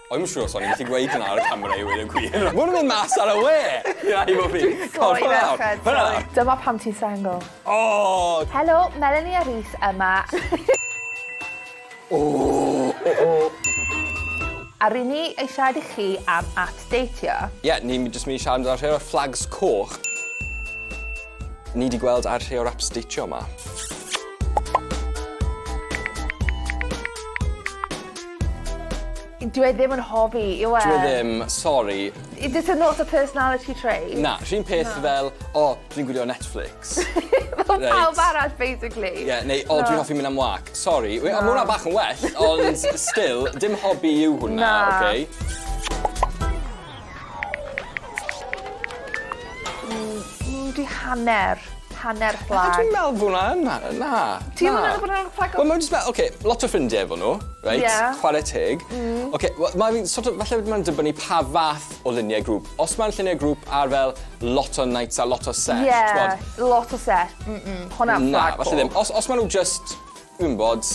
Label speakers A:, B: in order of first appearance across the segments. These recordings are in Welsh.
A: O'n i'n siŵr os o'n i'n gallu gweud hynna ar y camera i weid y gwir. Mwyn yn mynd mas ar y we! Ie, i fod fi.
B: Sori, merched. Dyma pam ti'n single.
A: O!
B: Helo, Melanie a Rhys yma. A rydyn ni eisiau siarad i chi am Dateio.
A: Ie, ni'n jyst mynd i siarad ar rhai o'r Fflagiau Coch. Ni wedi gweld ar rhai o'r apps Dateio yma.
B: Dwi ddim yn hobi, yw e?
A: Dwi ddim, sorry.
B: It's not a personality trait.
A: Na, rhywun peth fel, dwi'n gwylio Netflix.
B: Fel pawb arall, basically.
A: Ie, neu, dwi'n hoffi mynd am wac. Sorry, mae hwnna bach yn well, ond still, dim hobi yw hwnna, oce?
B: Dwi hanner fflag.
A: Dwi'n meddwl bod hwnna, na.
B: Ti'n meddwl bod hwnna'n fflag o?
A: Wel, mae'n jyst meddwl, oce, lot o ffrindiau efo nhw, reit? Chwarae teg. Oce, mae'n sort of, falle mae'n dibynnu pa fath o luniau grŵp. Os mae'n luniau grŵp ar fel lot o nights a lot o set,
B: Ie, lot o set. Hwnna'n
A: na,
B: fflag
A: falle ddim. Os maen nhw just, dwi'n bod,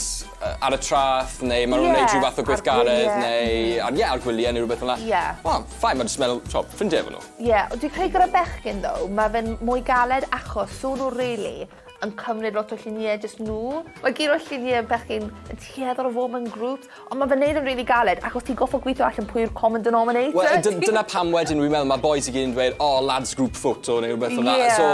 A: ar y trath, neu maen nhw'n gwneud rhyw fath o gweithgaredd, neu ar gwyliau neu rhywbeth fel yna. Wel, ffain, mae'n jyst meddwl, ffrindiau efo nhw.
B: Ie, dwi'n credu gyda bechgyn, ddo, mae fe'n mwy galed achos sŵn nhw really yn cymryd lot o lluniau jyst nhw. Mae gyd o'r lluniau bechgyn yn tueddol o fod mewn grŵps, ond mae fe'n neud yn really galed achos ti'n goffo gweithio allan pwy'r common denominator.
A: Wel, dyna pam wedyn dwi'n meddwl, mae boys i gyd yn dweud, lads group photo neu rhywbeth fel yna. So,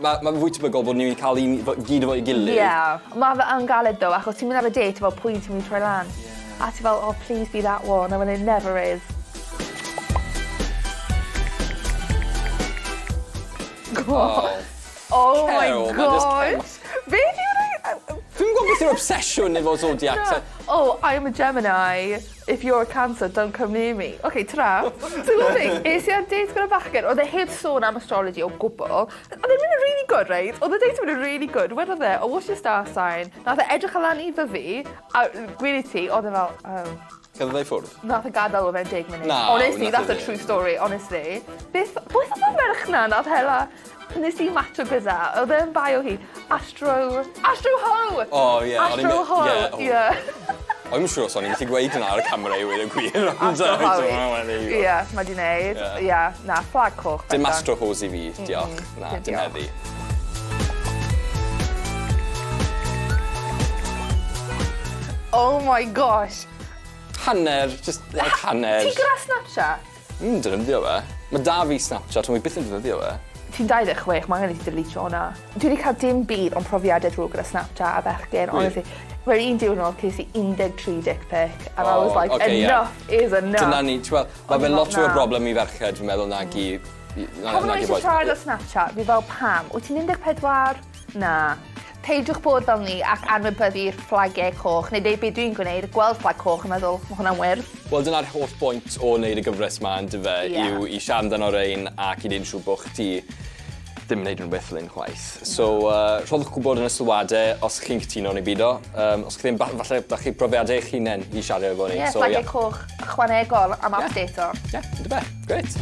A: mae'n fwy tebygol bod ni'n cael gyd efo i gilydd.
B: Ie, mae fe yn galed ddo, achos ti'n mynd ar y date fel pwy ti'n mynd i troi lan. A ti'n fel, please be that one, and when it never is. Oh my gosh! Be
A: Dwi'n gwybod beth yw'r obsesiwn efo zodiac.
B: I'm a Gemini. If you're a Cancer, don't come near me. OK, tra. Ti'n gwybod beth? Is i ar date gyda bachgen, oedd e heb sôn am astrology o gwbl. Oedd e'n mynd yn really good, right? Oedd e date yn mynd yn really good. Wedodd e, what's your star sign? Nath e edrych lan i fy fi, a gwiri ti, oedd e fel,
A: Cyddodd ei ffwrdd?
B: Nath e gadael o fe'n 10 munud.
A: Na,
B: honestly, that's a true story, honestly. Beth oedd y merch na, nath hela, nes i matcho gyda, oedd e'n bio hi, Astro Ho! Astro Ho, ie.
A: O'n i'n siŵr os o'n i'n gallu gweud hynna ar y camera i weid y gwir.
B: Astro Ho, ie, mae di wneud. Ie, na, fflag coch.
A: Dim Astro Hos i fi, diolch. Na, dim heddi.
B: Oh my gosh.
A: Hanner, just hanner.
B: Ti'n gyda Snapchat?
A: Dynyddio fe. Mae da fi Snapchat, ond fi byth yn dynyddio fe.
B: Ti'n 26, mae angen i ti deletio hwnna. Dwi wedi cael dim byd o'n profiadau drwy gyda Snapchat a bechgyn, honestly. Mae'r un diwrnod ces i 13 dick pic, and I was like, enough is enough. Dyna
A: ni, ti'n fel, mae fe'n lot o broblem i ferched, dwi'n meddwl na gi...
B: Pam nhw'n eisiau siarad o Snapchat, fi fel pam, wyt ti'n 14? Na. Peidiwch bod fel ni ac anwybyddu'r Fflagiau Coch, neu deud beth dwi'n gwneud, gweld fflag coch yn meddwl, mae hwnna'n wyrdd. Wel, dyna'r holl bwynt o wneud y gyfres yma yn dy fe, yw i siarad amdano rein ac i wneud siŵr bod chdi ddim yn wneud rhywbeth fel un chwaith. So, rhoddwch gwybod yn y sylwadau os chi'n cytuno neu byd o. Os chi ddim, falle, da chi profiadau eich hunain i siarad efo ni. Ie, Fflagiau Coch ychwanegol am update o. Ie, dy be, grêt.